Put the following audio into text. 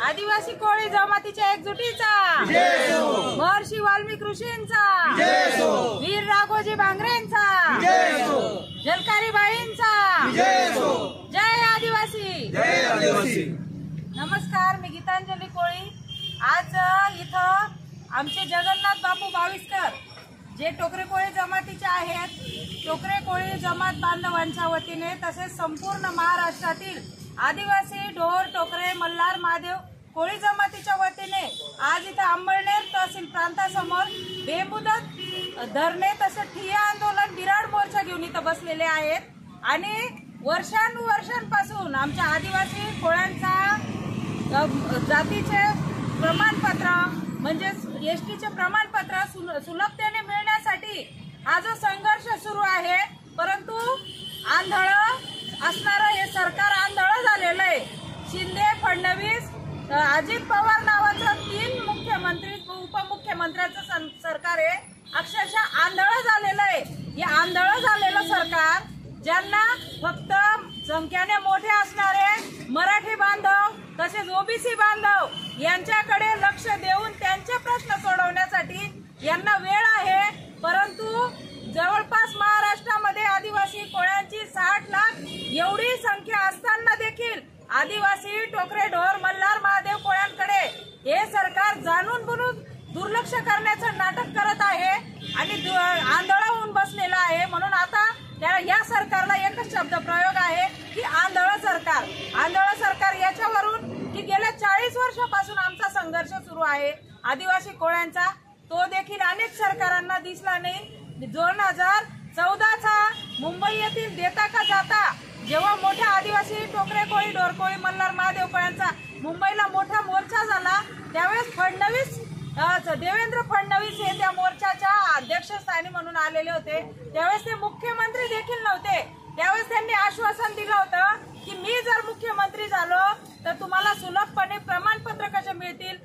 आदिवासी कोळी जमातीच्या एकजुटीचा, महर्षी वाल्मिकी ऋषींचा, वीर राघोजी भांगरेंचा, झलकारी बाईंचा, जय आदिवासी। नमस्कार, मी गीतांजली कोळी। आज इथं आमचे जगन्नाथ बापू बाविस्कर जे टोकरे कोळी जमातीचे आहेत, टोकरे कोळी जमात बांधवांच्या वतीने तसेच संपूर्ण महाराष्ट्रातील आदिवासी ढोर टोकरे मल्हार महादेव कोळी जमातीच्या वतीने आज इथं अंबळनेर तहसील प्रांतासमोर बेमुदत धरणे तसेच ठिय्या आंदोलन बिराड मोर्चा घेऊन इथं बसलेले आहेत आणि वर्षांपासून आमच्या आदिवासी कोळ्यांचा जातीचे प्रमाणपत्र म्हणजे एसटीचे प्रमाणपत्र सुलभतेने मिळण्यासाठी हा जो संघर्ष सुरू आहे, परंतु आंधळ असणारं हे सरकार आंधळ झालेलं आहे। शिंदे, फडणवीस, अजित पवार नावाचं 3 मुख्यमंत्री उपमुख्यमंत्र्यांचं सरकार आहे, अक्षरशः आंधळ झालेलं आहे। हे आंधळ झालेलं सरकार ज्यांना फक्त संख्येने मोठे असणारे मराठी बांधव तसेच ओबीसी बांधव यांच्याकडे लक्ष देऊन त्यांचे प्रश्न सोडवण्यासाठी यांना वेळ आहे, परंतु जवळपास महाराष्ट्रामध्ये आदिवासी कोळ्यांची 60 लाख एवढी संख्या असताना देखील आदिवासी टोकरे ढोर मल्हार महादेव कोळ्यांकडे हे सरकार जाणून बुजून दुर्लक्ष करण्याचं नाटक करत आहे आणि आंधळ होऊन बसलेलं आहे। म्हणून आता या सरकारला एकच शब्द प्रयोग आहे की आंधळ सरकार। आंधळ सरकार याच्यावरून की गेल्या 40 वर्षापासून आमचा संघर्ष सुरू आहे आदिवासी कोळ्यांचा, तो देखील अनेक सरकारांना दिसला नाही। 2014चा मुंबई येथील देता का जाता जेव्हा मोठा आदिवासी टोकरे कोळी ढोर कोळी मल्हार महादेव कोळ्यांचा मुंबईला मोठा मोर्चा झाला, त्यावेळेस देवेंद्र फडणवीस हे त्या मोर्चाच्या अध्यक्षस्थानी म्हणून आलेले होते। त्यावेळेस ते मुख्यमंत्री देखील नव्हते। त्यावेळेस त्यांनी आश्वासन दिलं होतं की मी जर मुख्यमंत्री झालो तर तुम्हाला सुलभपणे प्रमाणपत्र कसे मिळतील,